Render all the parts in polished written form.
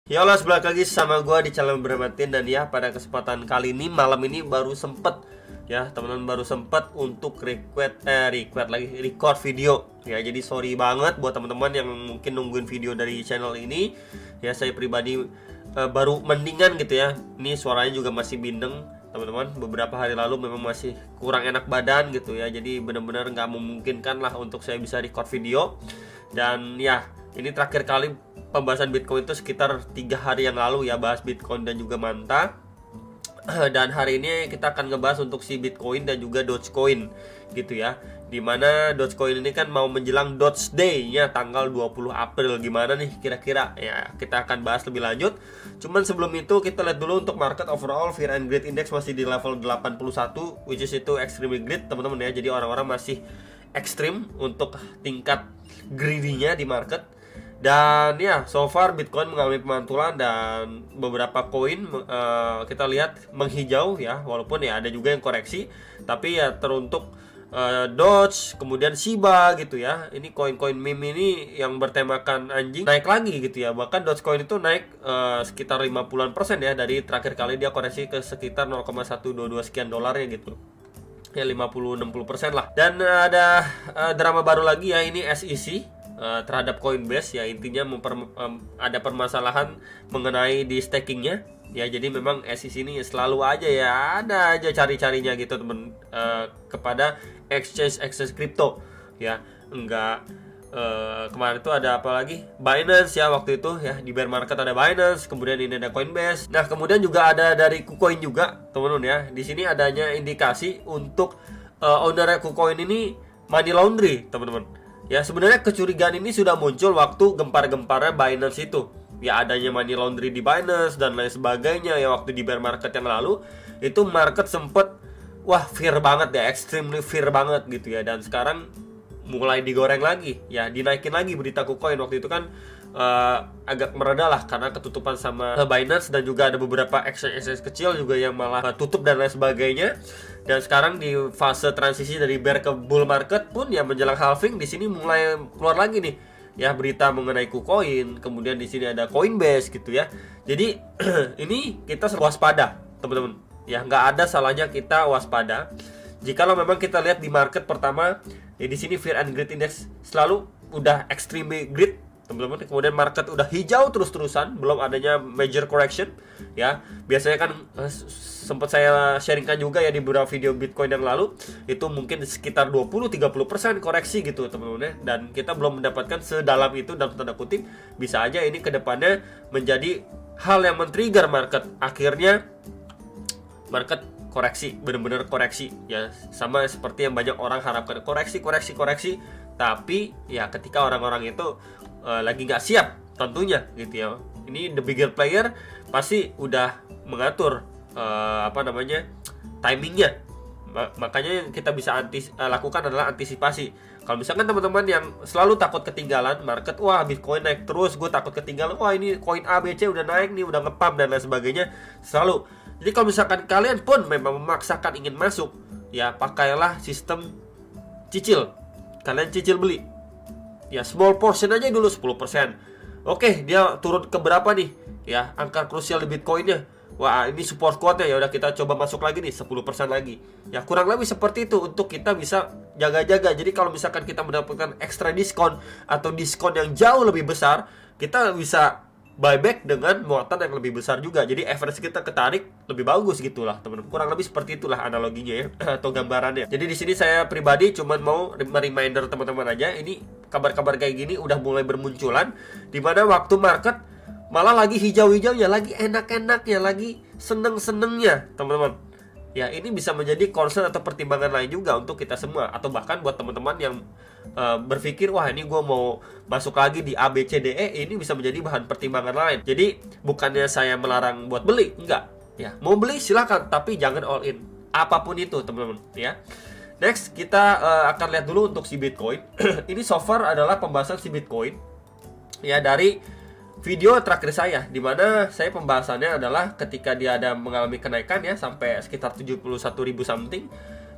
Ya Allah, sebelah lagi sama gua di channel Bermatin. Dan ya, pada kesempatan kali ini, malam ini baru sempet ya teman-teman, baru sempet untuk record video ya. Jadi sorry banget buat teman-teman yang mungkin nungguin video dari channel ini ya. Saya pribadi baru mendingan gitu ya. Ini suaranya juga masih bindeng teman-teman. Beberapa hari lalu memang masih kurang enak badan gitu ya. Jadi benar-benar nggak memungkinkan lah untuk saya bisa record video. Dan ya, ini terakhir kali pembahasan Bitcoin itu sekitar 3 hari yang lalu ya, bahas Bitcoin dan juga Manta. Dan hari ini kita akan ngebahas untuk si Bitcoin dan juga Dogecoin gitu ya. Dimana Dogecoin ini kan mau menjelang Doge Day-nya tanggal 20 April. Gimana nih kira-kira? Ya, kita akan bahas lebih lanjut. Cuman sebelum itu kita lihat dulu untuk market overall. Fear and Greed Index masih di level 81, which is itu extremely greed teman-teman ya. Jadi orang-orang masih ekstrim untuk tingkat greedy-nya di market. Dan ya, so far Bitcoin mengalami pemantulan dan beberapa koin kita lihat menghijau ya, walaupun ya ada juga yang koreksi, tapi ya teruntuk Doge, kemudian Shiba gitu ya. Ini koin-koin meme ini yang bertemakan anjing naik lagi gitu ya. Bahkan Dogecoin itu naik sekitar 50% ya, dari terakhir kali dia koreksi ke sekitar 0,122 sekian dolarnya gitu. Ya 50-60% lah. Dan ada drama baru lagi ya, ini SEC terhadap Coinbase ya. Intinya ada permasalahan mengenai di stakingnya ya. Jadi memang SEC ini selalu aja ya, ada aja cari-carinya gitu temen, kepada exchange crypto ya. Enggak, kemarin itu ada apa lagi, Binance ya waktu itu ya. Di bear market ada Binance, kemudian ini ada Coinbase. Nah kemudian juga ada dari KuCoin juga teman-teman ya. Di sini adanya indikasi untuk owner KuCoin ini money laundry teman-teman. Ya sebenarnya kecurigaan ini sudah muncul waktu gempar-gemparnya Binance itu. Ya adanya money laundry di Binance dan lain sebagainya ya, waktu di bear market yang lalu. Itu market sempet wah fear banget ya, extremely fear banget gitu ya. Dan sekarang mulai digoreng lagi ya, dinaikin lagi berita KuCoin. Waktu itu kan agak mereda lah karena ketutupan sama Binance, dan juga ada beberapa exchange kecil juga yang malah tutup dan lain sebagainya. Dan sekarang di fase transisi dari bear ke bull market pun ya, menjelang halving, di sini mulai keluar lagi nih ya berita mengenai KuCoin. Kemudian di sini ada Coinbase gitu ya. Jadi ini kita waspada teman-teman ya, nggak ada salahnya kita waspada. Jikalau memang kita lihat di market pertama ya, di sini Fear and Greed Index selalu udah extreme greed teman-teman. Kemudian market udah hijau terus-terusan, belum adanya major correction ya. Biasanya kan sempat saya sharingkan juga ya di beberapa video Bitcoin yang lalu, itu mungkin sekitar 20-30% koreksi gitu teman-teman ya. Dan kita belum mendapatkan sedalam itu dalam tanda kutip. Bisa aja ini kedepannya menjadi hal yang men-trigger market. Akhirnya market koreksi, benar-benar koreksi ya, sama seperti yang banyak orang harapkan, koreksi. Tapi ya ketika orang-orang itu lagi nggak siap tentunya gitu ya. Ini the bigger player pasti udah mengatur timingnya. Makanya yang kita bisa lakukan adalah antisipasi. Kalau misalkan teman-teman yang selalu takut ketinggalan market, wah Bitcoin naik terus, gue takut ketinggalan, wah ini koin ABC udah naik nih, udah ngepump dan lain sebagainya, selalu. Jadi kalau misalkan kalian pun memang memaksakan ingin masuk ya, pakailah sistem cicil. Kalian cicil beli ya, small portion aja dulu 10%. Oke, dia turun ke berapa nih ya, angka krusial di Bitcoinnya, wah ini support quote-nya, ya udah kita coba masuk lagi nih 10% lagi ya, kurang lebih seperti itu untuk kita bisa jaga-jaga. Jadi kalau misalkan kita mendapatkan extra diskon atau diskon yang jauh lebih besar, kita bisa buyback dengan muatan yang lebih besar juga. Jadi average kita ketarik lebih bagus gitulah teman-teman. Kurang lebih seperti itulah analoginya ya atau gambarannya. Jadi di sini saya pribadi cuman mau reminder teman-teman aja, ini kabar-kabar kayak gini udah mulai bermunculan, dimana waktu market malah lagi hijau-hijaunya, lagi enak-enaknya, lagi seneng-senengnya teman-teman. Ya ini bisa menjadi concern atau pertimbangan lain juga untuk kita semua, atau bahkan buat teman-teman yang berpikir wah ini gue mau masuk lagi di ABCDE, ini bisa menjadi bahan pertimbangan lain. Jadi bukannya saya melarang buat beli, enggak ya, mau beli silakan, tapi jangan all in apapun itu teman-teman ya. Next kita akan lihat dulu untuk si Bitcoin. Ini so far adalah pembahasan si Bitcoin ya dari video terakhir saya, dimana saya pembahasannya adalah ketika dia ada mengalami kenaikan ya sampai sekitar 71.000 something,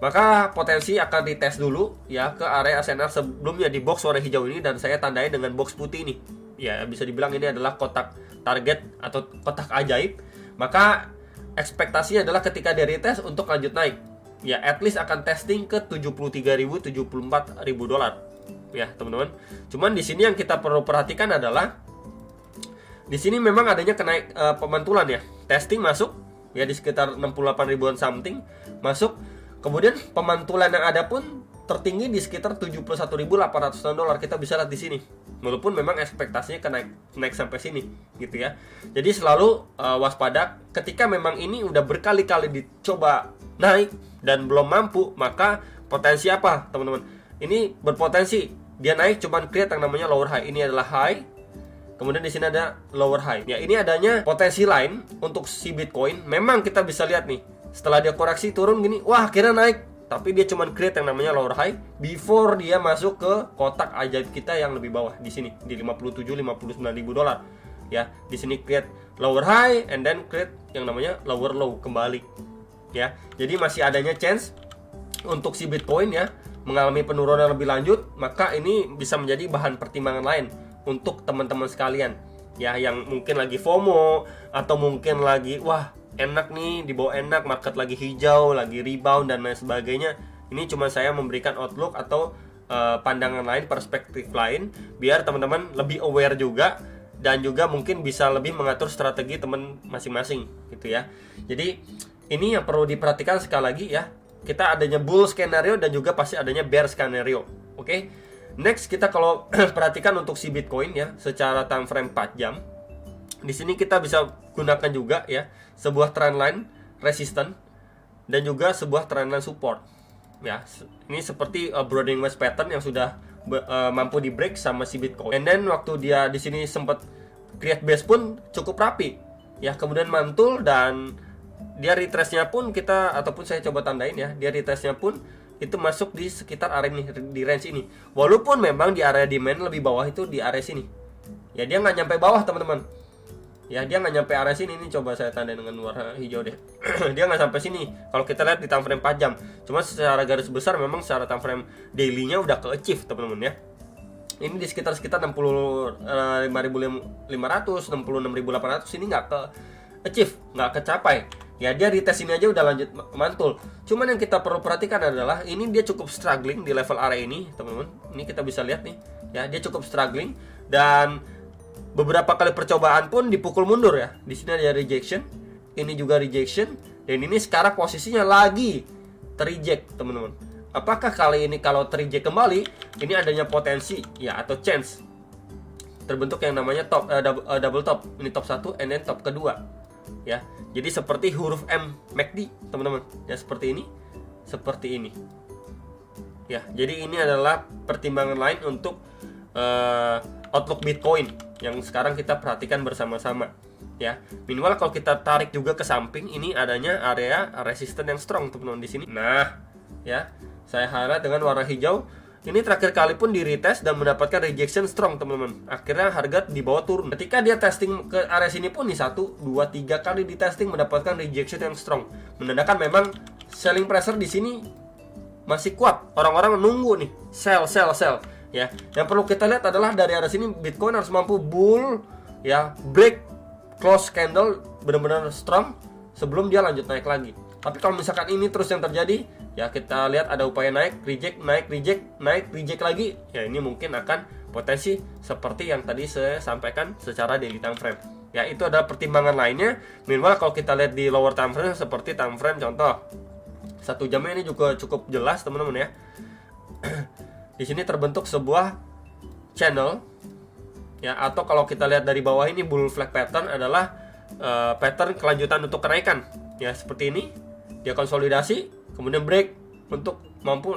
maka potensi akan dites dulu ya ke area SNR sebelumnya di box warna hijau ini, dan saya tandai dengan box putih ini ya bisa dibilang ini adalah kotak target atau kotak ajaib, maka ekspektasinya adalah ketika dia retest untuk lanjut naik, ya at least akan testing ke 73.000 74.000 dolar ya teman-teman. Cuman di sini yang kita perlu perhatikan adalah di sini memang adanya pemantulan ya. Testing masuk ya di sekitar 68 ribuan something masuk. Kemudian pemantulan yang ada pun tertinggi di sekitar 71.800 dolar. Kita bisa lihat di sini. Walaupun memang ekspektasinya naik sampai sini gitu ya. Jadi selalu waspada ketika memang ini udah berkali-kali dicoba naik dan belum mampu, maka potensi apa, teman-teman? Ini berpotensi dia naik cuman create yang namanya lower high. Ini adalah high. Kemudian di sini ada lower high. Ya, ini adanya potensi lain untuk si Bitcoin. Memang kita bisa lihat nih, setelah dia koreksi turun gini, wah akhirnya naik. Tapi dia cuma create yang namanya lower high before dia masuk ke kotak ajaib kita yang lebih bawah di sini di 57-59 ribu dolar. Ya, di sini create lower high and then create yang namanya lower low kembali. Ya, jadi masih adanya chance untuk si Bitcoin ya mengalami penurunan lebih lanjut, maka ini bisa menjadi bahan pertimbangan lain untuk teman-teman sekalian ya yang mungkin lagi FOMO atau mungkin lagi wah enak nih, dibawa enak, market lagi hijau, lagi rebound dan lain sebagainya. Ini cuma saya memberikan outlook atau pandangan lain, perspektif lain biar teman-teman lebih aware juga dan juga mungkin bisa lebih mengatur strategi teman masing-masing gitu ya. Jadi ini yang perlu diperhatikan sekali lagi ya. Kita adanya bull skenario dan juga pasti adanya bear skenario. Oke. Next kita kalau perhatikan untuk si Bitcoin ya secara time frame 4 jam. Di sini kita bisa gunakan juga ya sebuah trendline resistance dan juga sebuah trendline support. Ya, ini seperti Broding West pattern yang sudah mampu di break sama si Bitcoin. And then waktu dia di sini sempat create base pun cukup rapi. Ya, kemudian mantul dan dia retrace-nya pun kita ataupun saya coba tandain ya, dia retrace-nya pun itu masuk di sekitar area ini, di range ini. Walaupun memang di area demand lebih bawah itu di area sini. Ya dia nggak nyampe bawah teman-teman. Ya dia nggak nyampe area sini. Ini coba saya tanda dengan warna hijau deh. Dia nggak sampai sini. Kalau kita lihat di time frame 4 jam. Cuma secara garis besar memang secara time frame daily-nya udah ke achieve teman-teman ya. Ini di sekitar 65.500, 66.800 ini nggak ke achieve, nggak kecapai. Ya dia retest ini aja udah lanjut mantul. Cuman yang kita perlu perhatikan adalah ini dia cukup struggling di level area ini, teman-teman. Ini kita bisa lihat nih, ya dia cukup struggling dan beberapa kali percobaan pun dipukul mundur ya. Di sini ada rejection, ini juga rejection dan ini sekarang posisinya lagi terreject, teman-teman. Apakah kali ini kalau terreject kembali, ini adanya potensi ya atau chance terbentuk yang namanya top double top. Ini top 1 and then top kedua. Ya, jadi seperti huruf M MACD teman-teman ya, seperti ini ya. Jadi ini adalah pertimbangan lain untuk outlook Bitcoin yang sekarang kita perhatikan bersama-sama ya. Minimal kalau kita tarik juga ke samping, ini adanya area resistance yang strong teman-teman di sini. Nah ya, saya highlight dengan warna hijau. Ini terakhir kali pun di retest dan mendapatkan rejection strong teman-teman. Akhirnya harga di bawah turun. Ketika dia testing ke area sini pun nih 1, 2, 3 kali di testing mendapatkan rejection yang strong. Menandakan memang selling pressure di sini masih kuat. Orang-orang nunggu nih sell ya. Yang perlu kita lihat adalah dari area sini Bitcoin harus mampu bull ya, break close candle benar-benar strong sebelum dia lanjut naik lagi. Tapi kalau misalkan ini terus yang terjadi, ya kita lihat ada upaya naik, reject, naik, reject, naik, reject lagi. Ya ini mungkin akan potensi seperti yang tadi saya sampaikan secara daily time frame. Ya itu adalah pertimbangan lainnya. Minimal kalau kita lihat di lower time frame seperti time frame contoh 1 jamnya ini juga cukup jelas teman-teman ya. Di sini terbentuk sebuah channel ya, atau kalau kita lihat dari bawah ini bull flag pattern adalah pattern kelanjutan untuk kenaikan. Ya seperti ini. Dia konsolidasi, kemudian break untuk mampu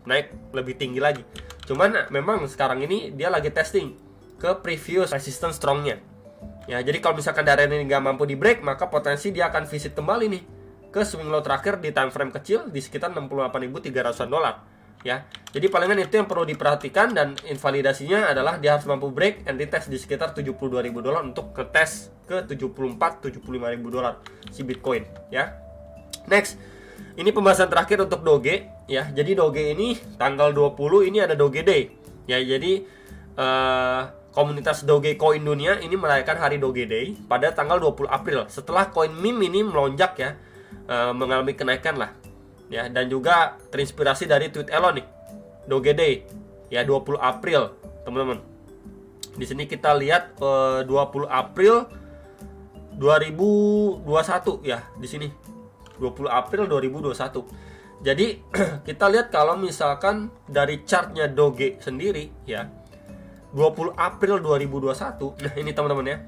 naik lebih tinggi lagi. Cuman memang sekarang ini dia lagi testing ke previous resistance strongnya. Ya, jadi kalau misalkan dari ini nggak mampu di break, maka potensi dia akan visit kembali nih ke swing low terakhir di time frame kecil di sekitar 68.300 dolar. Ya, jadi palingan itu yang perlu diperhatikan dan invalidasinya adalah dia harus mampu break and retest di sekitar 72.000 dolar untuk ke tes ke 74-75.000 dolar si Bitcoin. Ya. Next, ini pembahasan terakhir untuk Doge ya. Jadi Doge ini tanggal 20 ini ada Doge Day. Ya, jadi komunitas Dogecoin dunia ini merayakan hari Doge Day pada tanggal 20 April setelah koin meme ini melonjak ya, mengalami kenaikan lah ya, dan juga terinspirasi dari tweet Elon nih, Doge Day ya 20 April teman-teman. Di sini kita lihat 20 April 2021 ya, di sini 20 April 2021. Jadi kita lihat kalau misalkan dari chartnya Doge sendiri ya, 20 April 2021. Nah, ini teman-teman ya.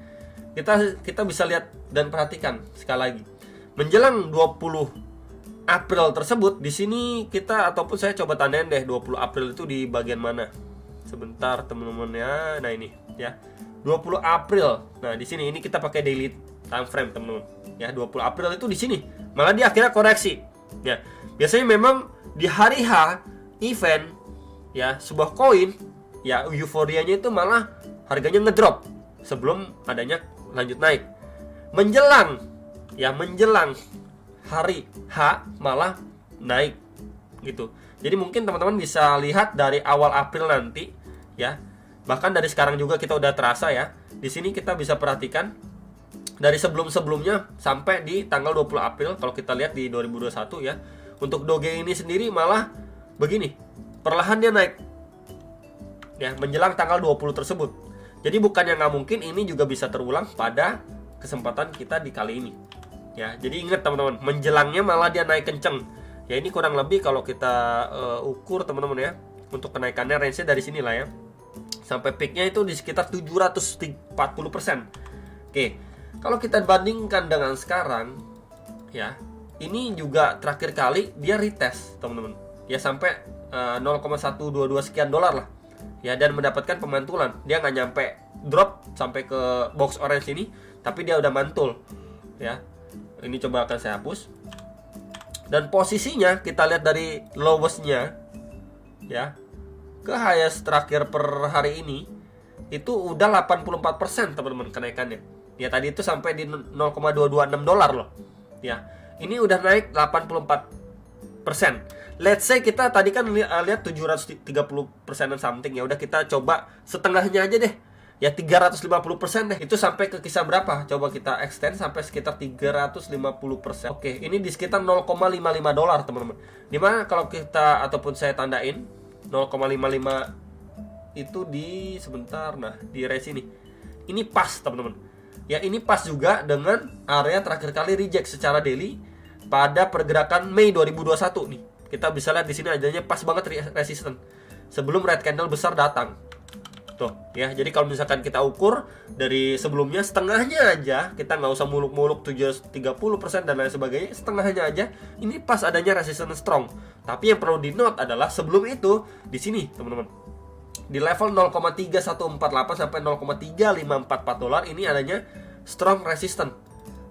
Kita bisa lihat dan perhatikan sekali lagi. Menjelang 20 April tersebut, di sini kita ataupun saya coba tandain deh 20 April itu di bagian mana. Sebentar teman-teman ya. Nah, ini ya. 20 April. Nah, di sini ini kita pakai daily time frame, teman-teman. Ya, 20 April itu di sini. Malah dia akhirnya koreksi. Ya. Biasanya memang di hari H event ya, sebuah koin ya euforianya itu malah harganya ngedrop sebelum adanya lanjut naik. Menjelang hari H malah naik gitu. Jadi mungkin teman-teman bisa lihat dari awal April nanti ya. Bahkan dari sekarang juga kita udah terasa ya. Di sini kita bisa perhatikan dari sebelum-sebelumnya sampai di tanggal 20 April kalau kita lihat di 2021 ya. Untuk Doge ini sendiri malah begini, perlahan dia naik ya menjelang tanggal 20 tersebut. Jadi bukan yang nggak mungkin ini juga bisa terulang pada kesempatan kita di kali ini ya. Jadi ingat teman-teman, menjelangnya malah dia naik kenceng ya. Ini kurang lebih kalau kita ukur teman-teman ya, untuk kenaikannya range-nya dari sini lah ya, sampai peaknya itu di sekitar 740%. Oke, kalau kita bandingkan dengan sekarang ya, ini juga terakhir kali dia retest teman-teman ya, sampai 0,122 sekian dolar lah ya, dan mendapatkan pemantulan. Dia nggak nyampe drop sampai ke box orange ini, tapi dia udah mantul ya. Ini coba akan saya hapus. Dan posisinya kita lihat dari lowestnya ya ke highest terakhir per hari ini itu udah 84% teman-teman kenaikannya ya. Tadi itu sampai di 0,226 dolar loh ya. Ini udah naik 84%. Let's say kita tadi kan lihat 730% dan something ya. Udah kita coba setengahnya aja deh. Ya 350% deh. Itu sampai ke kisah berapa? Coba kita extend sampai sekitar 350%. Oke, ini di sekitar 0,55 dolar teman-teman. Dimana kalau kita ataupun saya tandain 0,55 itu di sebentar, nah di range ini. Ini pas teman-teman. Ya ini pas juga dengan area terakhir kali reject secara daily pada pergerakan Mei 2021 nih. Kita bisa lihat di sini adanya pas banget resisten sebelum red candle besar datang. Tuh ya, jadi kalau misalkan kita ukur dari sebelumnya setengahnya aja, kita nggak usah muluk-muluk 30% dan lain sebagainya, setengahnya aja ini pas adanya resistance strong. Tapi yang perlu di note adalah sebelum itu di sini teman-teman, di level 0,3148 sampai 0,3544 dolar ini adanya strong resistance.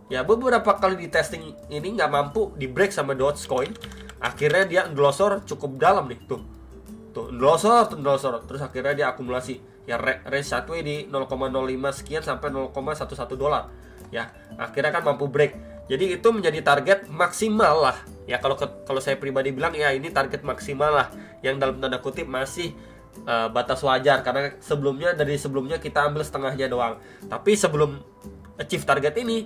Ya beberapa kali di testing ini nggak mampu di break sama Dogecoin. Akhirnya dia endlosor cukup dalam nih, tuh endlosor, terus akhirnya dia akumulasi ya range satu di 0,05 sekian sampai 0,11 dolar ya. Akhirnya kan mampu break. Jadi itu menjadi target maksimal lah ya. Kalau saya pribadi bilang ya ini target maksimal lah, yang dalam tanda kutip masih batas wajar, karena dari sebelumnya kita ambil setengahnya doang. Tapi sebelum achieve target ini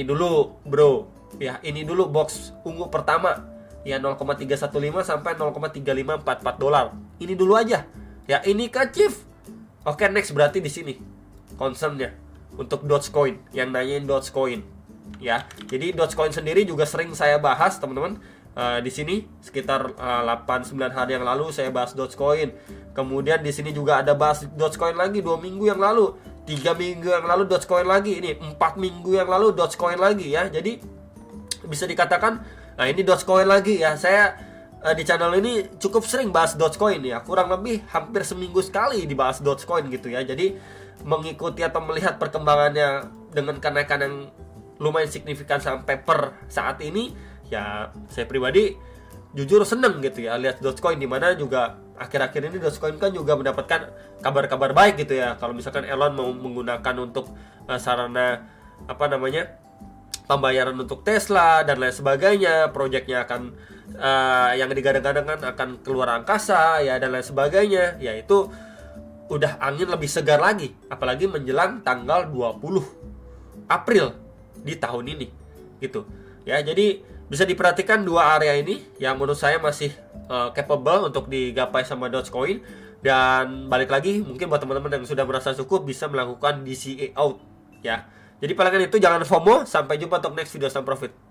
dulu bro ya, ini dulu box ungu pertama ya 0,315 sampai 0,3544 dolar. Ini dulu aja ya, ini ke achieve. Oke, next berarti di sini concernnya untuk Dogecoin, yang nanyain Dogecoin ya. Jadi Dogecoin sendiri juga sering saya bahas teman-teman. Di sini sekitar 8-9 hari yang lalu saya bahas Dogecoin. Kemudian di sini juga ada bahas Dogecoin lagi 2 minggu yang lalu, 3 minggu yang lalu Dogecoin lagi, ini 4 minggu yang lalu Dogecoin lagi ya. Jadi bisa dikatakan nah ini Dogecoin lagi ya. Saya di channel ini cukup sering bahas Dogecoin ya, kurang lebih hampir seminggu sekali dibahas Dogecoin gitu ya. Jadi mengikuti atau melihat perkembangannya dengan kenaikan yang lumayan signifikan sampai per saat ini ya, saya pribadi jujur seneng gitu ya lihat Dogecoin, dimana juga akhir-akhir ini Dogecoin kan juga mendapatkan kabar-kabar baik gitu ya. Kalau misalkan Elon mau menggunakan untuk sarana pembayaran untuk Tesla dan lain sebagainya, proyeknya akan yang digadang-gadang akan keluar angkasa ya dan lain sebagainya, ya itu udah angin lebih segar lagi, apalagi menjelang tanggal 20 April di tahun ini gitu ya. Jadi bisa diperhatikan dua area ini yang menurut saya masih capable untuk digapai sama Dogecoin. Dan balik lagi, mungkin buat teman-teman yang sudah merasa cukup bisa melakukan DCA out ya. Jadi palingan itu, jangan FOMO. Sampai jumpa untuk next video, Sam Profit.